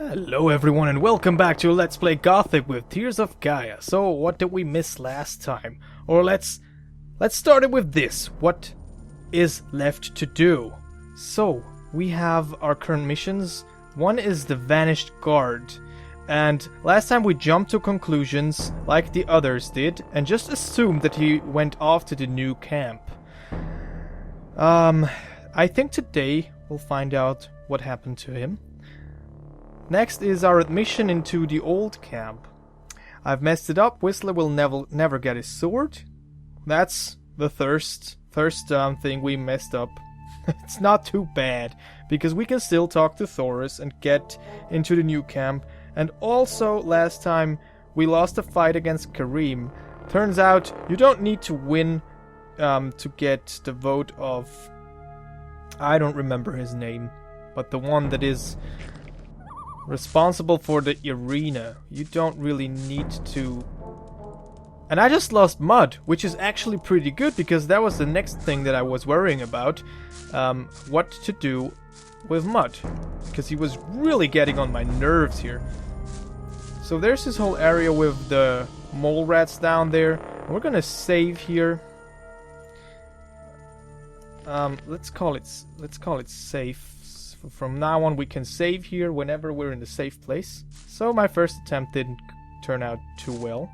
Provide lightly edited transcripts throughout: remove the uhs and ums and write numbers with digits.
Hello everyone and welcome back to Let's Play Gothic with Tears of Gaia. So what did we miss last time? Or let's start it with this. What is left to do? So we have our current missions. One is the Vanished Guard. And last time we jumped to conclusions like the others did and just assumed that he went off to the new camp. I think today we'll find out what happened to him. Next is our admission into the old camp. I've messed it up. Whistler will never get his sword. That's the first thing we messed up. It's not too bad, because we can still talk to Thoris and get into the new camp. And also, last time we lost a fight against Kharim. Turns out you don't need to win to get the vote of... I don't remember his name, but the one that is responsible for the arena. You don't really need to... And I just lost Mud, which is actually pretty good, because that was the next thing that I was worrying about. What to do with Mud, because he was really getting on my nerves here. So there's this whole area with the mole rats down there. We're gonna save here. Let's call it safe. From now on we can save here whenever we're in the safe place. So my first attempt didn't turn out too well.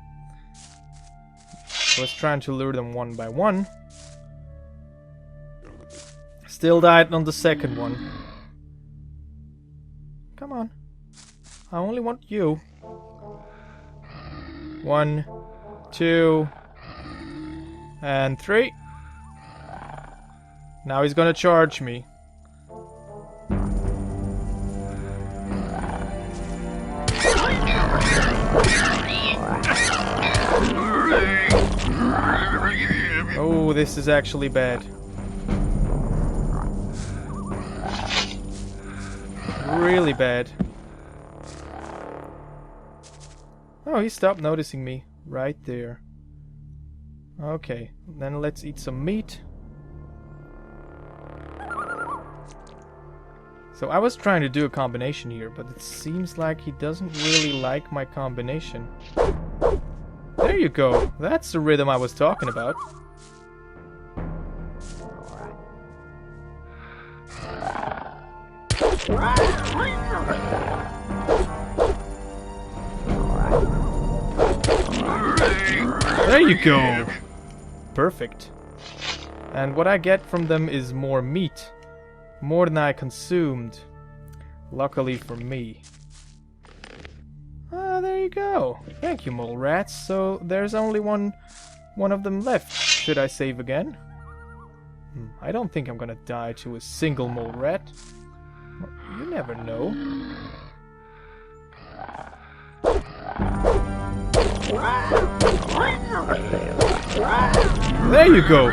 I was trying to lure them one by one. Still died on the second one. Come on. I only want you. 1, 2, and 3. Now he's gonna charge me. Oh, this is actually bad. Really bad. Oh, he stopped noticing me right there. Okay, then let's eat some meat. So I was trying to do a combination here, but it seems like he doesn't really like my combination. There you go. That's the rhythm I was talking about. There you go. Perfect. And what I get from them is more meat. More than I consumed. Luckily for me. Ah, there you go. Thank you, mole rats. So there's only one of them left. Should I save again? I don't think I'm gonna die to a single mole rat. You never know. There you go.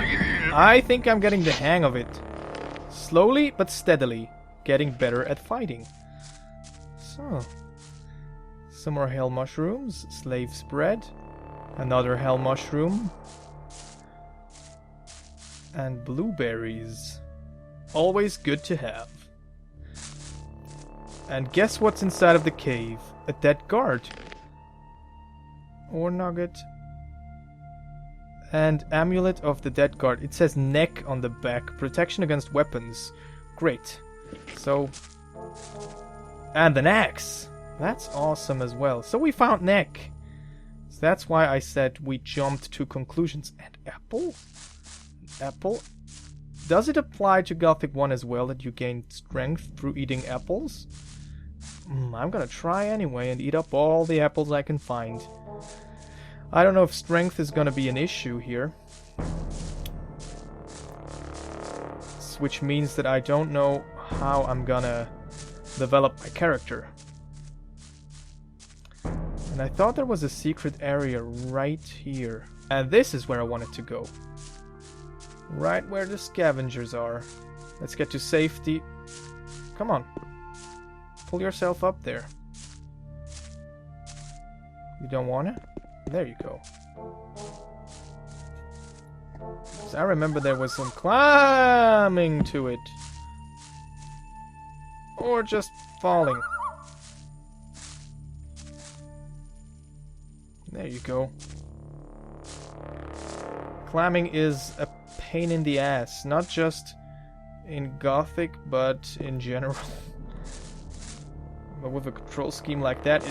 I think I'm getting the hang of it. Slowly but steadily getting better at fighting. So, some more hell mushrooms, slave's bread, another hell mushroom, and blueberries. Always good to have. And guess what's inside of the cave? A dead guard. Or nugget. And amulet of the dead guard. It says Nek on the back. Protection against weapons. Great. So... And an axe. That's awesome as well. So we found Nek. So that's why I said we jumped to conclusions. And apple? Apple? Does it apply to Gothic 1 as well, that you gain strength through eating apples? I'm gonna try anyway and eat up all the apples I can find. I don't know if strength is gonna be an issue here. Which means that I don't know how I'm gonna develop my character. And I thought there was a secret area right here. And this is where I wanted to go. Right where the scavengers are. Let's get to safety. Come on. Pull yourself up there. You don't wanna? There you go. So I remember there was some climbing to it. Or just falling. There you go. Climbing is a pain in the ass, not just in Gothic, but in general. But with a control scheme like that,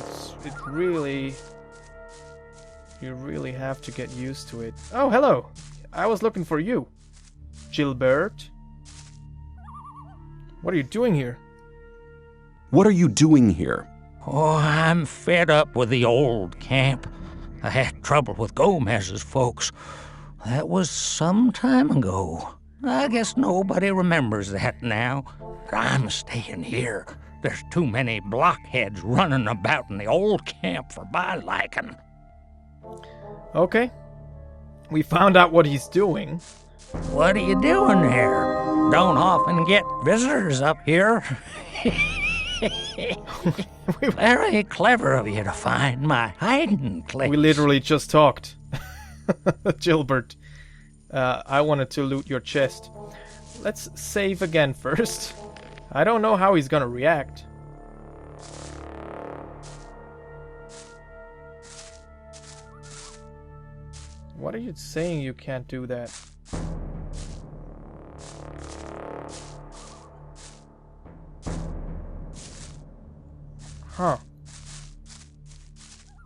you really have to get used to it. Oh, hello! I was looking for you, Gilbert. What are you doing here? What are you doing here? Oh, I'm fed up with the old camp. I had trouble with Gomez's folks. That was some time ago. I guess nobody remembers that now. But I'm staying here. There's too many blockheads running about in the old camp for my liking. Okay. We found out what he's doing. What are you doing there? Don't often get visitors up here. Very clever of you to find my hiding place. We literally just talked. Gilbert, I wanted to loot your chest. Let's save again first. I don't know how he's gonna react. What are you saying you can't do that? Huh.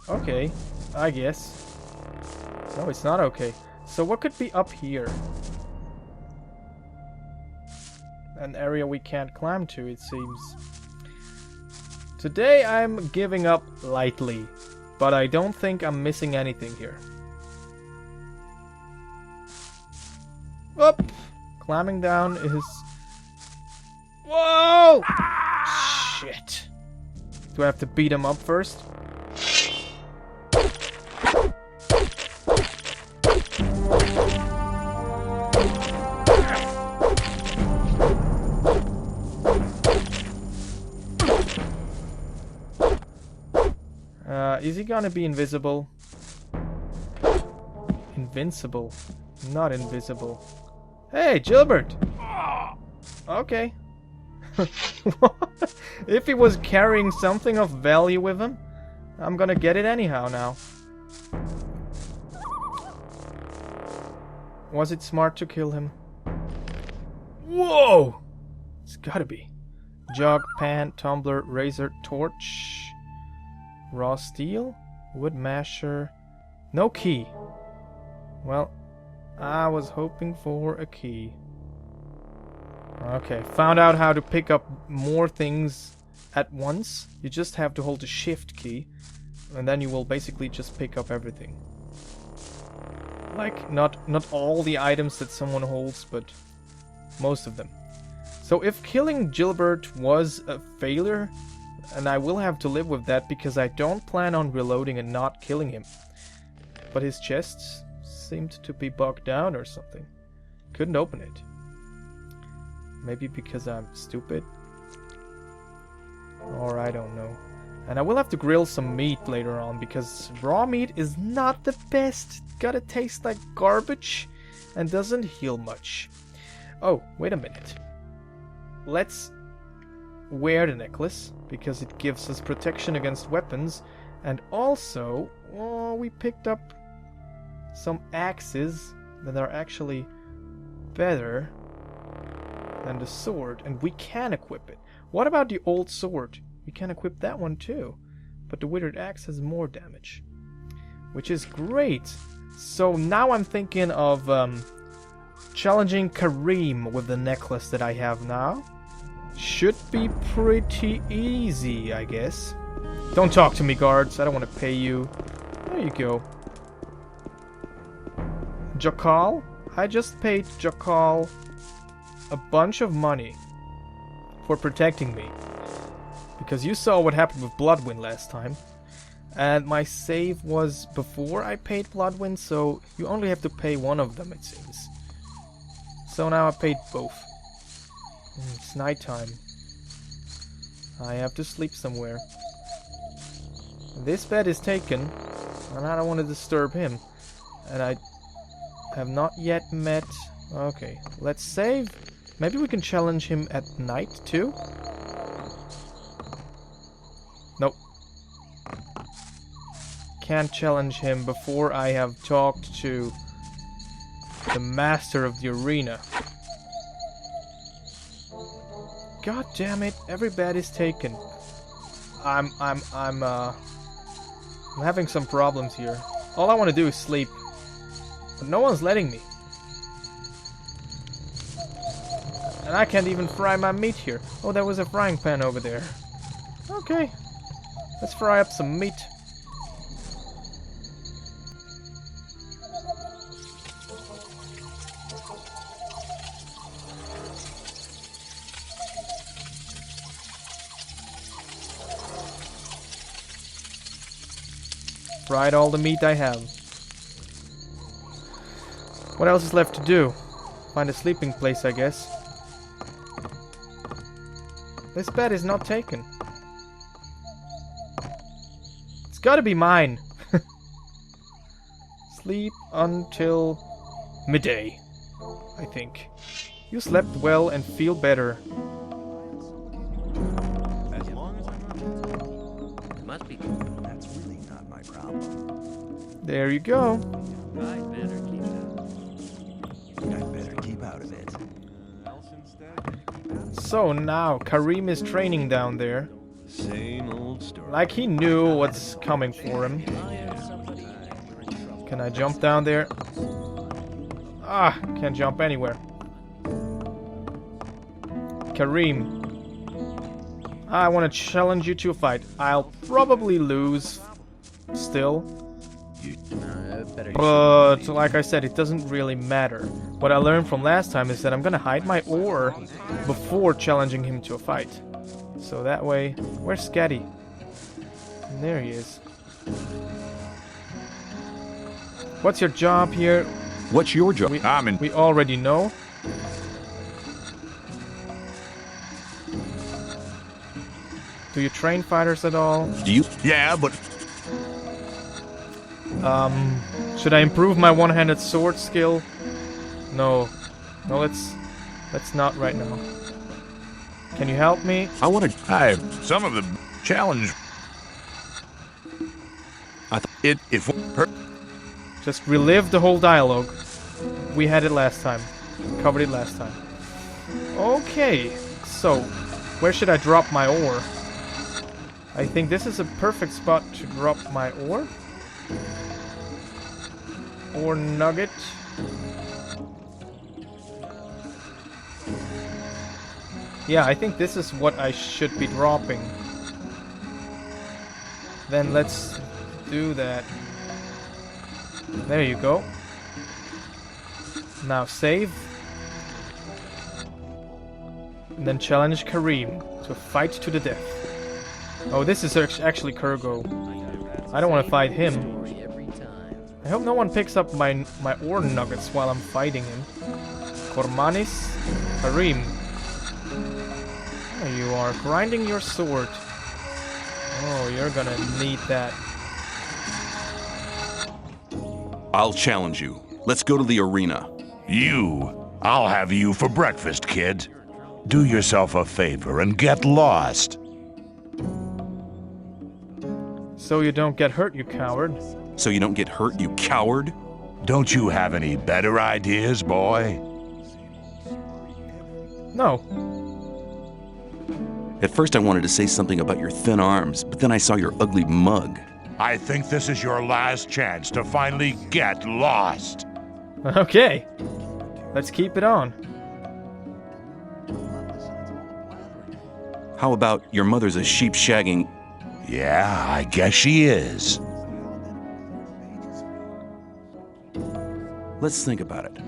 Okay, I guess. No, it's not okay. So what could be up here? An area we can't climb to, it seems. Today I'm giving up lightly, but I don't think I'm missing anything here. Up! Climbing down is... Whoa! Shit. Do I have to beat him up first? Is he gonna be invisible? Invincible. Not invisible. Hey, Gilbert! Okay. If he was carrying something of value with him, I'm gonna get it anyhow now. Was it smart to kill him? Whoa! It's gotta be. Jug, pan, tumbler, razor, torch... Raw steel? Wood masher... No key. Well, I was hoping for a key. Okay, found out how to pick up more things at once. You just have to hold the shift key, and then you will basically just pick up everything. Like, not all the items that someone holds, but most of them. So if killing Gilbert was a failure, and I will have to live with that because I don't plan on reloading and not killing him. But his chests seemed to be bogged down or something. Couldn't open it. Maybe because I'm stupid? Or I don't know. And I will have to grill some meat later on because raw meat is not the best. Gotta taste like garbage and doesn't heal much. Oh, wait a minute. Let's wear the necklace because it gives us protection against weapons, and also we picked up some axes that are actually better than the sword, and we can equip it. What about the old sword? We can equip that one too, but the withered axe has more damage, which is great. So now I'm thinking of challenging Kharim with the necklace that I have now. Should be pretty easy, I guess. Don't talk to me, guards. I don't want to pay you. There you go. Jakal? I just paid Jakal a bunch of money for protecting me. Because you saw what happened with Bloodwind last time. And my save was before I paid Bloodwind, so you only have to pay one of them, it seems. So now I paid both. It's nighttime. I have to sleep somewhere. This bed is taken, and I don't want to disturb him. And I have not yet met... Okay, let's save. Maybe we can challenge him at night too? Nope. can't challenge him before I have talked to the master of the arena. God damn it, every bed is taken. I'm having some problems here. All I want to do is sleep. But no one's letting me. And I can't even fry my meat here. Oh, there was a frying pan over there. Okay. Let's fry up some meat. Fried all the meat I have. What else is left to do? Find a sleeping place, I guess. This bed is not taken. It's gotta be mine. Sleep until midday, I think. You slept well and feel better. As long as I'm not... It must be. That's really not my problem. There you go. I'd better keep out of it. So now Kharim is training down there. Same old story. Like he knew what's coming for him. Can I jump down there? Ah, can't jump anywhere. Kharim, I want to challenge you to a fight. I'll probably lose still. But like I said, it doesn't really matter. What I learned from last time is that I'm gonna hide my ore before challenging him to a fight. So that way... Where's Scatty? There he is. What's your job here? What's your job? We already know. Do you train fighters at all? Do you? Yeah, but... Should I improve my one-handed sword skill? No. No, let's not right now. Can you help me? I want to... some of the challenge... I thought it... If... Just relive the whole dialogue. We had it last time. Covered it last time. Okay. So, where should I drop my ore? I think this is a perfect spot to drop my ore. Ore nugget. Yeah, I think this is what I should be dropping. Then let's do that. There you go. Now save. And then challenge Kharim to a fight to the death. Oh, this is actually Kurgo. I don't want to fight him. I hope no one picks up my ore nuggets while I'm fighting him. Kormanis, Kharim. There you are, grinding your sword. Oh, you're gonna need that. I'll challenge you. Let's go to the arena. You? I'll have you for breakfast, kid. Do yourself a favor and get lost. So you don't get hurt, you coward. So you don't get hurt, you coward? Don't you have any better ideas, boy? No. At first I wanted to say something about your thin arms, but then I saw your ugly mug. I think this is your last chance to finally get lost. Okay. Let's keep it on. How about your mother's a sheep shagging... Yeah, I guess she is. Let's think about it.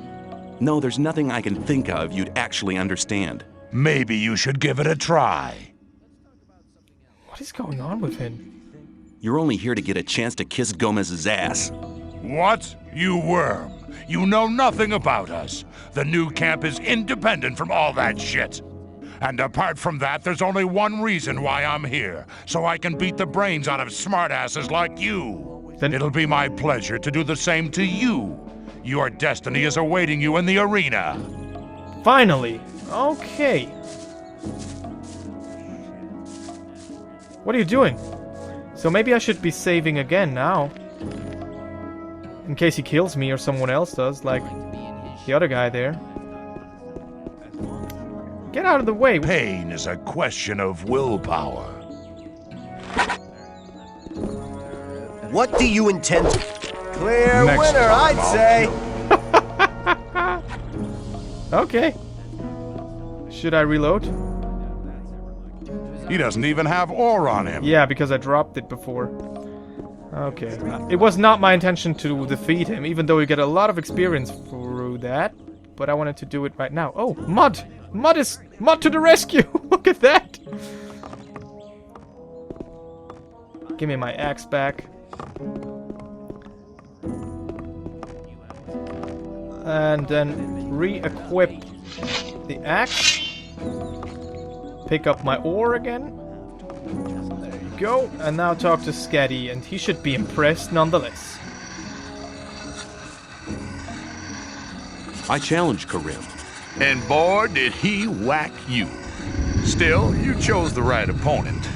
No, there's nothing I can think of you'd actually understand. Maybe you should give it a try. What is going on with him? You're only here to get a chance to kiss Gomez's ass. What? You worm. You know nothing about us. The new camp is independent from all that shit. And apart from that, there's only one reason why I'm here, so I can beat the brains out of smartasses like you. Then it'll be my pleasure to do the same to you. Your destiny is awaiting you in the arena. Finally. Okay. What are you doing? So maybe I should be saving again now. In case he kills me or someone else does, like the other guy there. Get out of the way! Pain is a question of willpower. What do you intend to... Clear Next winner, time I'd say! Okay. Should I reload? He doesn't even have ore on him. Yeah, because I dropped it before. Okay. It was not my intention to defeat him, even though you get a lot of experience through that. But I wanted to do it right now. Oh, mud! Mud to the rescue! Look at that! Give me my axe back. And then re-equip the axe. Pick up my ore again. There you go. And now talk to Sketty, and he should be impressed nonetheless. I challenge Kharim. And boy, did he whack you. Still, you chose the right opponent.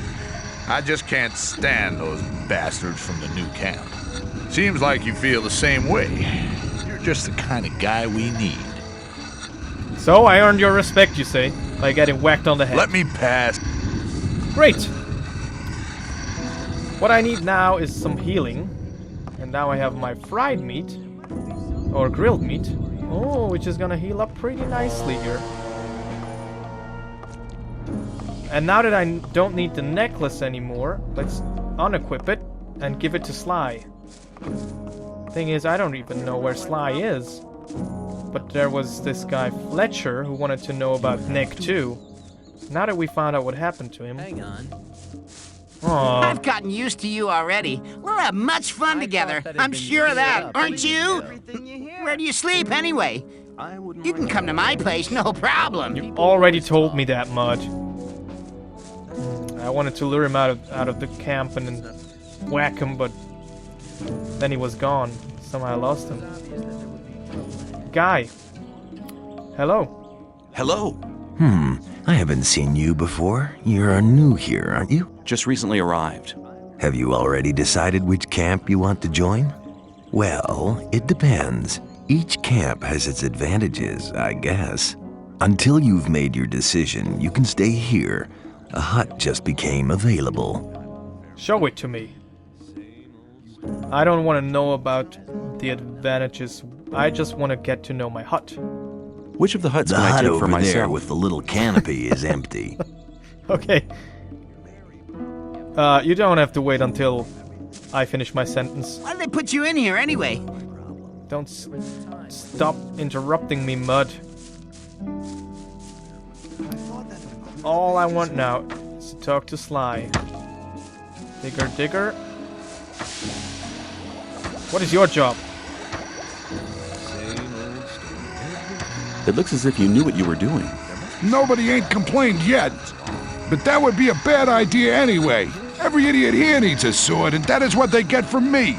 I just can't stand those bastards from the new camp. Seems like you feel the same way. You're just the kind of guy we need. So, I earned your respect, you say, by getting whacked on the head. Let me pass. Great! What I need now is some healing. And now I have my fried meat. Or grilled meat. Oh, which is gonna heal up pretty nicely here. And now that I don't need the necklace anymore, let's unequip it and give it to Sly. Thing is, I don't even know where Sly is. But there was this guy Fletcher who wanted to know about Nek too. Now that we found out what happened to him. Hang on. Aww. I've gotten used to you already. We'll have much fun together. I'm sure of that, aren't you? Where do you sleep anyway? You can come to my place, no problem. You already told me that, Mud. I wanted to lure him out of the camp and then whack him, but then he was gone. Somehow I lost him. Guy. Hello. Hello. I haven't seen you before. You're new here, aren't you? Just recently arrived. Have you already decided which camp you want to join? Well, it depends. Each camp has its advantages, I guess. Until you've made your decision, you can stay here. A hut just became available. Show it to me. I don't want to know about the advantages. I just want to get to know my hut. Which of the huts The can I hut take over for there myself? with the little canopy is empty. Okay. You don't have to wait until I finish my sentence. Why did they put you in here anyway? Don't stop interrupting me, Mud. All I want now is to talk to Sly. Digger, digger. What is your job? It looks as if you knew what you were doing. Nobody ain't complained yet. But that would be a bad idea anyway. Every idiot here needs a sword, and that is what they get from me.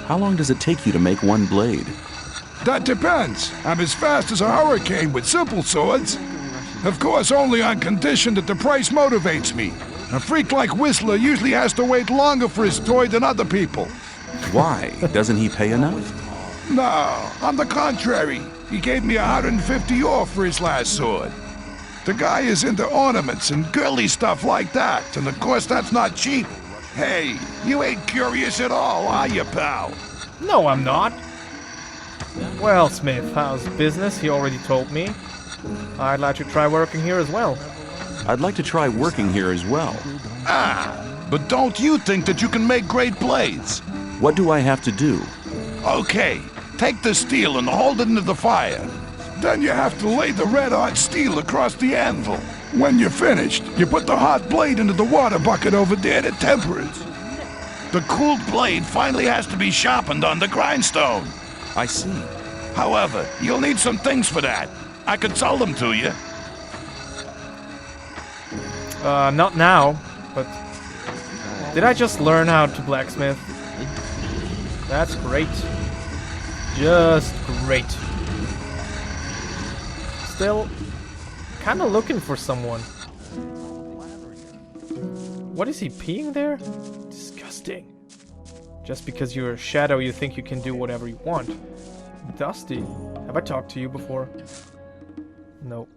How long does it take you to make one blade? That depends. I'm as fast as a hurricane with simple swords. Of course, only on condition that the price motivates me. A freak like Whistler usually has to wait longer for his toy than other people. Why? Doesn't he pay enough? No, on the contrary. He gave me 150 ore for his last sword. The guy is into ornaments and girly stuff like that, and of course that's not cheap. Hey, you ain't curious at all, are you, pal? No, I'm not. Well, Smith, how's business? He already told me. I'd like to try working here as well. I'd like to try working here as well. But don't you think that you can make great blades? What do I have to do? Okay, take the steel and hold it into the fire. Then you have to lay the red-hot steel across the anvil. When you're finished, you put the hot blade into the water bucket over there to temper it. The cooled blade finally has to be sharpened on the grindstone. I see. However, you'll need some things for that. I could sell them to you. Not now, but... Did I just learn how to blacksmith? That's great. Just great. Still, kinda looking for someone. What is he peeing there? Interesting. Just because you're a shadow, you think you can do whatever you want. Dusty, have I talked to you before? No.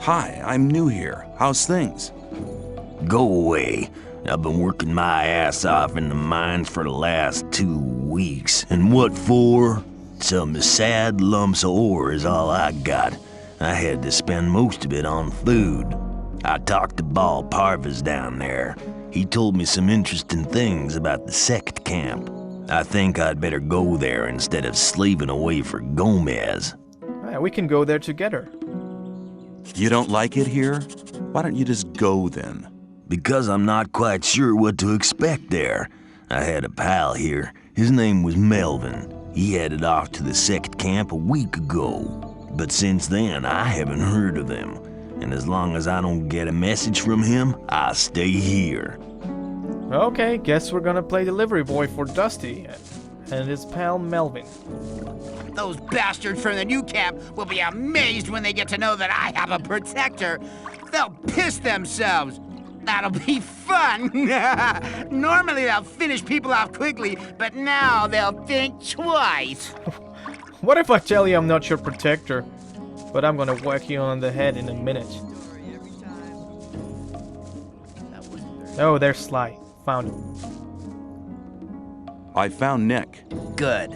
Hi, I'm new here. How's things? Go away. I've been working my ass off in the mines for the last 2 weeks. And what for? Some sad lumps of ore is all I got. I had to spend most of it on food. I talked to Ball Parvis down there. He told me some interesting things about the sect camp. I think I'd better go there instead of slaving away for Gomez. Yeah, we can go there together. You don't like it here? Why don't you just go then? Because I'm not quite sure what to expect there. I had a pal here. His name was Melvin. He headed off to the sect camp a week ago. But since then, I haven't heard of him. And as long as I don't get a message from him, I'll stay here. Okay, guess we're gonna play delivery boy for Dusty and his pal Melvin. Those bastards from the new camp will be amazed when they get to know that I have a protector. They'll piss themselves. That'll be fun. Normally they'll finish people off quickly, but now they'll think twice. What if I tell you I'm not your protector, but I'm gonna whack you on the head in a minute? Oh, there's Sly. Found him. I found Nek. Good.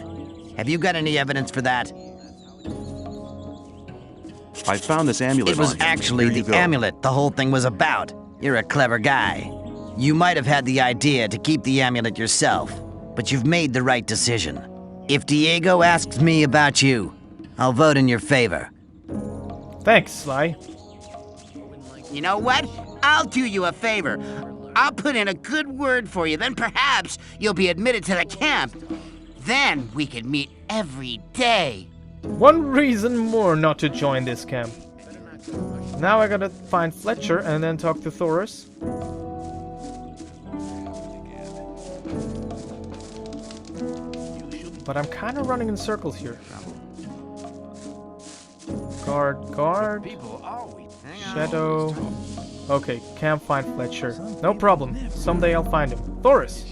Have you got any evidence for that? I found this amulet It was on him. actually Here you the go. amulet the whole thing was about. You're a clever guy. You might have had the idea to keep the amulet yourself, but you've made the right decision. If Diego asks me about you, I'll vote in your favor. Thanks, Sly. You know what? I'll do you a favor. I'll put in a good word for you, then perhaps you'll be admitted to the camp. Then we could meet every day. One reason more not to join this camp. Now I gotta find Fletcher and then talk to Thoris. But I'm kinda running in circles here. Guard. Shadow. Okay, can't find Fletcher. No problem. Someday I'll find him. Thoris!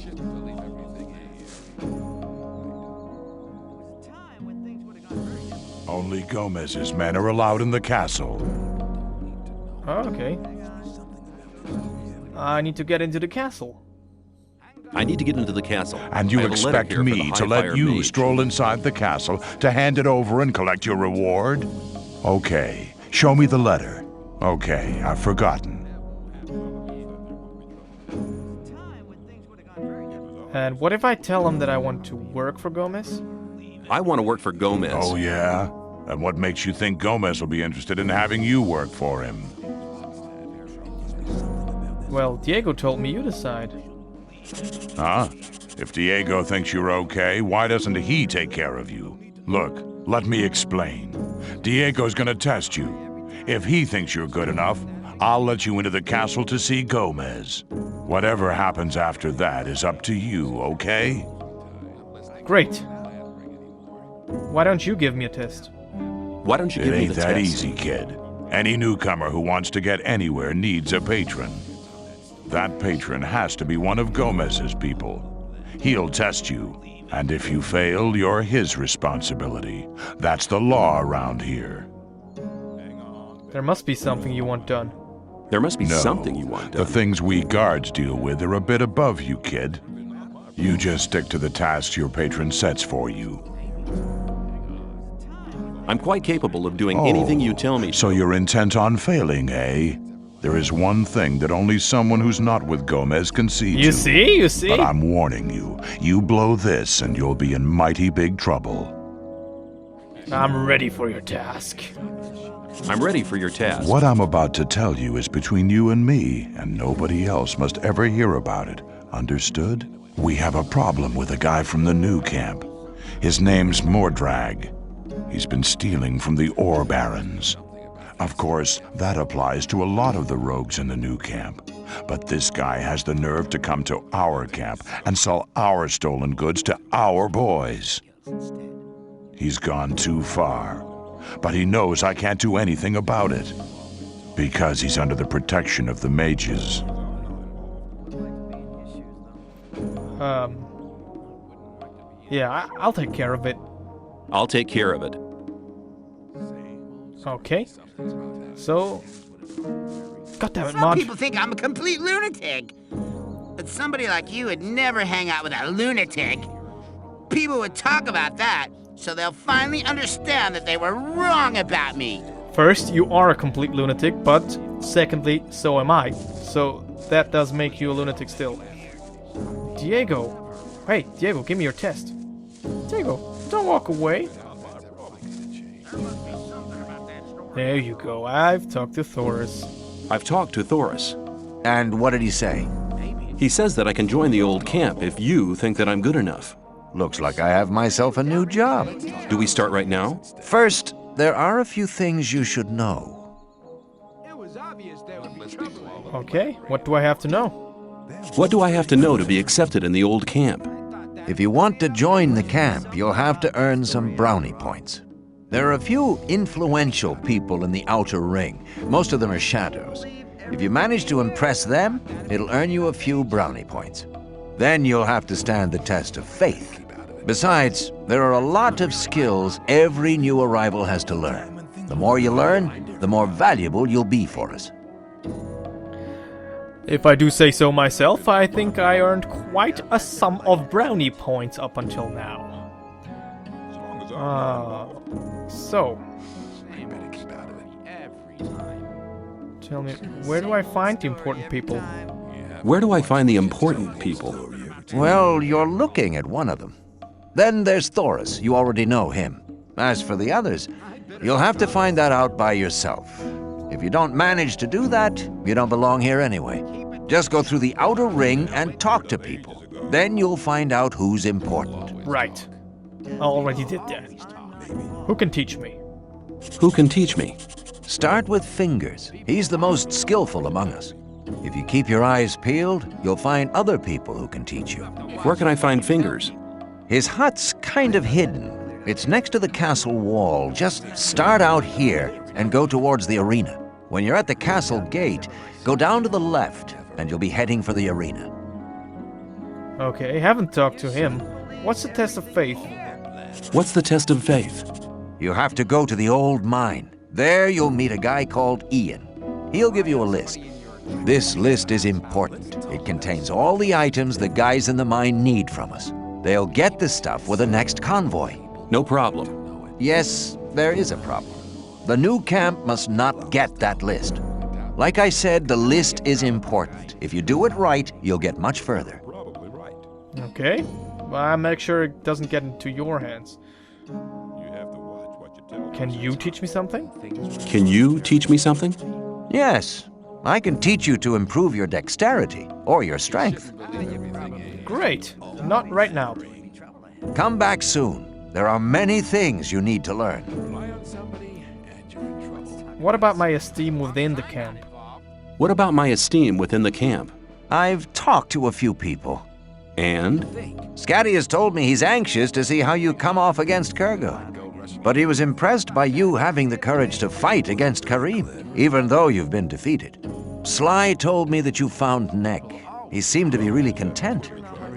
Only Gomez's men are allowed in the castle. Oh, okay. I need to get into the castle. I need to get into the castle. And you I have a letter expect here for the me to High let Fire you Mage. stroll inside the castle to hand it over and collect your reward? Okay, show me the letter. Okay, I've forgotten. And what if I tell him that I want to work for Gomez? I want to work for Gomez. Oh, yeah? And what makes you think Gomez will be interested in having you work for him? Well, Diego told me you decide. Huh? If Diego thinks you're okay, why doesn't he take care of you? Look, let me explain. Diego's gonna test you. If he thinks you're good enough, I'll let you into the castle to see Gomez. Whatever happens after that is up to you, okay? Great. Why don't you give me a test? Why don't you It give me ain't the that test? easy, kid. Any newcomer who wants to get anywhere needs a patron. That patron has to be one of Gomez's people. He'll test you, and if you fail, you're his responsibility. That's the law around here. There must be something you want done. There must be No, something you want the done. things we guards deal with are a bit above you, kid. You just stick to the tasks your patron sets for you. I'm quite capable of doing anything you tell me. So you're intent on failing, eh? There is one thing that only someone who's not with Gomez can see You to. see? You see? But I'm warning you, you blow this and you'll be in mighty big trouble. I'm ready for your task. I'm ready for your task. What I'm about to tell you is between you and me, and nobody else must ever hear about it. Understood? We have a problem with a guy from the new camp. His name's Mordrag. He's been stealing from the ore barons. Of course, that applies to a lot of the rogues in the new camp. But this guy has the nerve to come to our camp and sell our stolen goods to our boys. He's gone too far, but he knows I can't do anything about it, because he's under the protection of the mages. Yeah, I'll take care of it. I'll take care of it. Okay. So... God damn it, Some Marge. people think I'm a complete lunatic. But somebody like you would never hang out with a lunatic. People would talk about that, so they'll finally understand that they were wrong about me. First, you are a complete lunatic, but secondly, so am I. So that does make you a lunatic still. Diego. Hey, Diego, give me your test. Diego, don't walk away. There you go. I've talked to Thoris. I've talked to Thoris. And what did he say? He says that I can join the old camp if you think that I'm good enough. Looks like I have myself a new job. Do we start right now? First, there are a few things you should know. Okay, what do I have to know? What do I have to know to be accepted in the old camp? If you want to join the camp, you'll have to earn some brownie points. There are a few influential people in the outer ring. Most of them are shadows. If you manage to impress them, it'll earn you a few brownie points. Then you'll have to stand the test of faith. Besides, there are a lot of skills every new arrival has to learn. The more you learn, the more valuable you'll be for us. If I do say so myself, I think I earned quite a sum of brownie points up until now. So... Tell me, where do I find the important people? Where do I find the important people? Well, you're looking at one of them. Then there's Thoris. You already know him. As for the others, you'll have to find that out by yourself. If you don't manage to do that, you don't belong here anyway. Just go through the outer ring and talk to people. Then you'll find out who's important. Right. I already did that. Who can teach me? Who can teach me? Start with Fingers. He's the most skillful among us. If you keep your eyes peeled, you'll find other people who can teach you. Where can I find Fingers? His hut's kind of hidden. It's next to the castle wall. Just start out here and go towards the arena. When you're at the castle gate, go down to the left and you'll be heading for the arena. Okay, haven't talked to him. What's the test of faith? What's the test of faith? You have to go to the old mine. There you'll meet a guy called Ian. He'll give you a list. This list is important. It contains all the items the guys in the mine need from us. They'll get the stuff with the next convoy. No problem. Yes, there is a problem. The new camp must not get that list. Like I said, the list is important. If you do it right, you'll get much further. Okay. Well, I'll make sure it doesn't get into your hands. Can you teach me something? Can you teach me something? Yes, I can teach you to improve your dexterity or your strength. Great. Not right now. Come back soon. There are many things you need to learn. What about my esteem within the camp? What about my esteem within the camp? I've talked to a few people. And? Scatty has told me he's anxious to see how you come off against Kurgo. But he was impressed by you having the courage to fight against Kharim, even though you've been defeated. Sly told me that you found Nek. He seemed to be really content.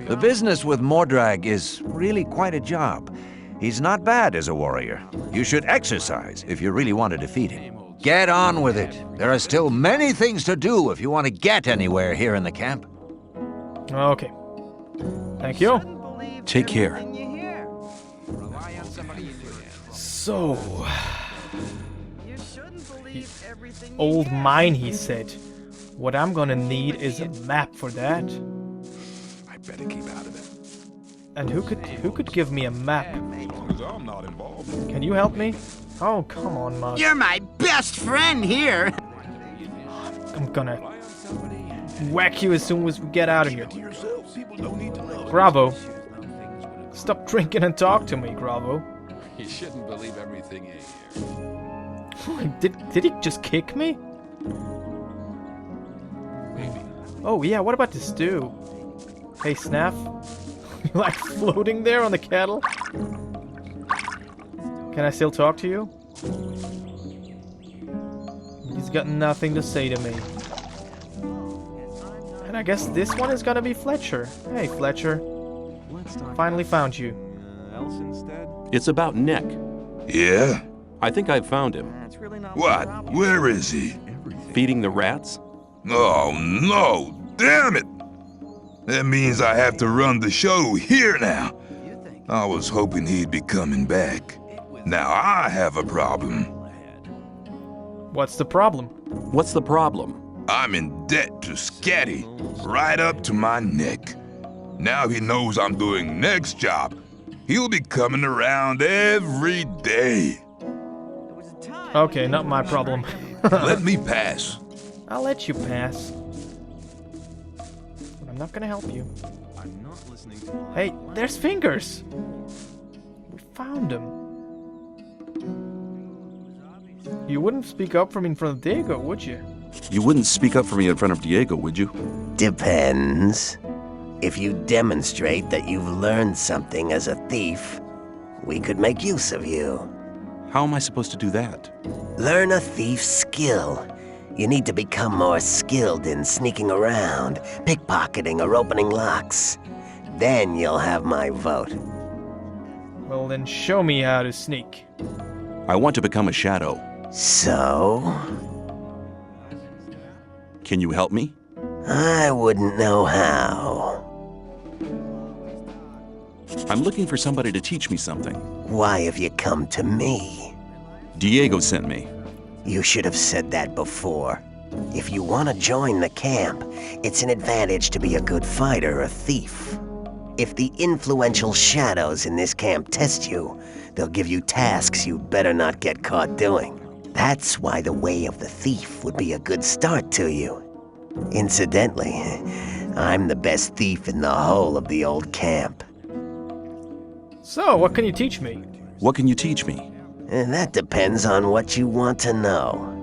The business with Mordrag is really quite a job. He's not bad as a warrior. You should exercise if you really want to defeat him. Get on with it. There are still many things to do if you want to get anywhere here in the camp. Okay. Thank you. Take care. So... Old mine, he said. What I'm gonna need is a map for that. I better keep out of it. And who could give me a map? As long as I'm not involved. Can you help me? Oh, come on, Mug. You're my best friend here. I'm gonna whack you as soon as we get out of here. Bravo. Stop drinking and talk to me, Bravo. You shouldn't believe everything you hear. Did he just kick me? Oh yeah, what about the stew? Hey, Snaff. You like floating there on the kettle? Can I still talk to you? He's got nothing to say to me. And I guess this one is gonna be Fletcher. Hey, Fletcher. Finally found you. It's about Nek. Yeah? I think I've found him. What? Where is he? Feeding the rats? Oh, no! Damn it! That means I have to run the show here now. I was hoping he'd be coming back. Now I have a problem. What's the problem? What's the problem? I'm in debt to Scatty, right up to my neck. Now he knows I'm doing Nek's job. He'll be coming around every day. Okay, not my problem. Let me pass. I'll let you pass. But I'm not gonna help you. Hey, there's Fingers! We found him. You wouldn't speak up for me in front of Diego, would you? You wouldn't speak up for me in front of Diego, would you? Depends. If you demonstrate that you've learned something as a thief, we could make use of you. How am I supposed to do that? Learn a thief's skill. You need to become more skilled in sneaking around, pickpocketing, or opening locks. Then you'll have my vote. Well, then show me how to sneak. I want to become a shadow. So? Can you help me? I wouldn't know how. I'm looking for somebody to teach me something. Why have you come to me? Diego sent me. You should have said that before. If you want to join the camp, it's an advantage to be a good fighter or thief. If the influential shadows in this camp test you, they'll give you tasks you better not get caught doing. That's why the way of the thief would be a good start to you. Incidentally, I'm the best thief in the whole of the old camp. So, what can you teach me? What can you teach me? That depends on what you want to know.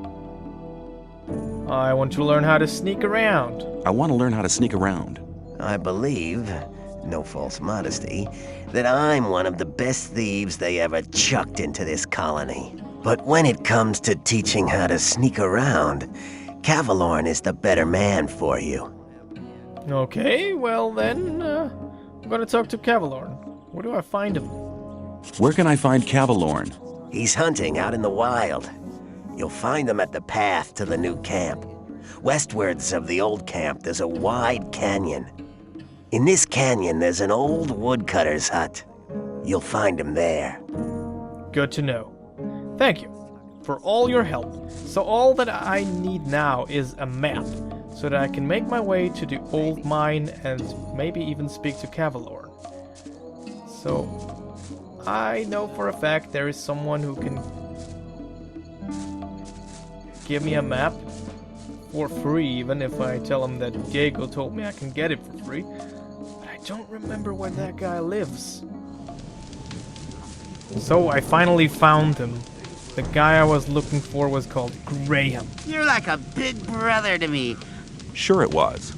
I want to learn how to sneak around. I want to learn how to sneak around. I believe, no false modesty, that I'm one of the best thieves they ever chucked into this colony. But when it comes to teaching how to sneak around, Cavalorn is the better man for you. Okay, well then, I'm gonna talk to Cavalorn. Where do I find him? Where can I find Cavalorn? He's hunting out in the wild. You'll find him at the path to the new camp. Westwards of the old camp, there's a wide canyon. In this canyon, there's an old woodcutter's hut. You'll find him there. Good to know. Thank you for all your help. So all that I need now is a map, so that I can make my way to the old mine and maybe even speak to Cavalorn. So, I know for a fact there is someone who can give me a map for free, even if I tell him that Diego told me I can get it for free. But I don't remember where that guy lives. So I finally found him. The guy I was looking for was called Graham. You're like a big brother to me. Sure it was.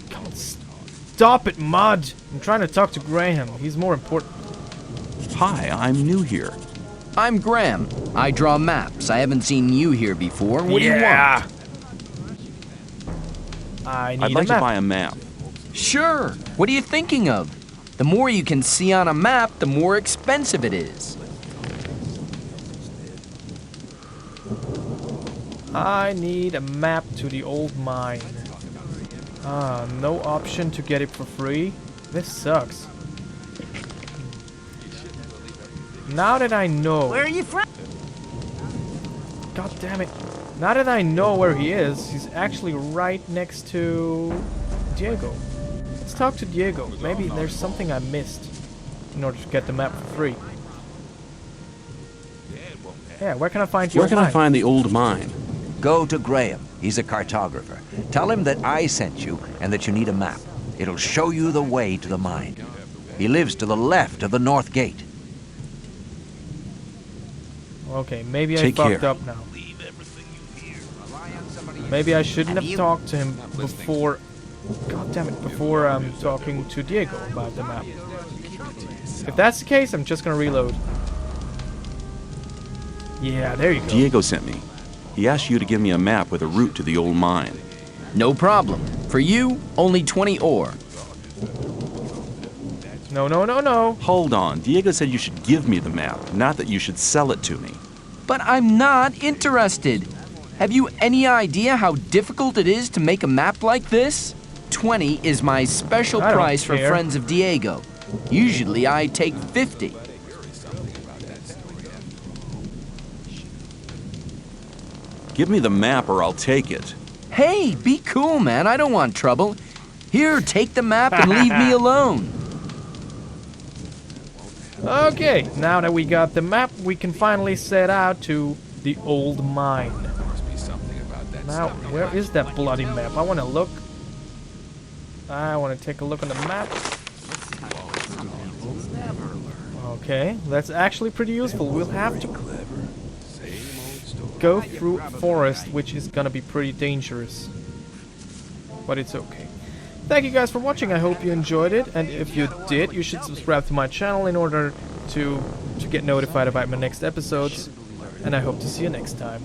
God, stop it, Mud! I'm trying to talk to Graham. He's more important. Hi, I'm new here. I'm Graham. I draw maps. I haven't seen you here before. What do you want? I'd like to buy a map. Sure. What are you thinking of? The more you can see on a map, the more expensive it is. I need a map to the old mine. No option to get it for free? This sucks. Now that I know... Where are you from? God damn it. Now that I know where he is, he's actually right next to Diego. Let's talk to Diego. Maybe there's something I missed in order to get the map for free. Yeah, where can I find the old mine? Where can I find the old mine? Go to Graham. He's a cartographer. Tell him that I sent you and that you need a map. It'll show you the way to the mine. He lives to the left of the north gate. Okay, maybe I fucked up now. Maybe I shouldn't have talked to him before... God damn it, before talking to Diego about the map. If that's the case, I'm just gonna reload. Yeah, there you go. Diego sent me. He asked you to give me a map with a route to the old mine. No problem. For you, only 20 ore. No, no, no, no. Hold on. Diego said you should give me the map, not that you should sell it to me. But I'm not interested. Have you any idea how difficult it is to make a map like this? 20 is my special I don't price for care. friends of Diego. Usually I take 50. Give me the map or I'll take it. Hey, be cool, man. I don't want trouble. Here, take the map and leave me alone. Okay, now that we got the map, we can finally set out to the old mine. Now, where is that bloody map? I want to look. I want to take a look on the map. Okay, that's actually pretty useful. We'll have to go through a forest, which is gonna be pretty dangerous. But it's okay. Thank you guys for watching. I hope you enjoyed it, and if you did, you should subscribe to my channel in order to get notified about my next episodes. And I hope to see you next time.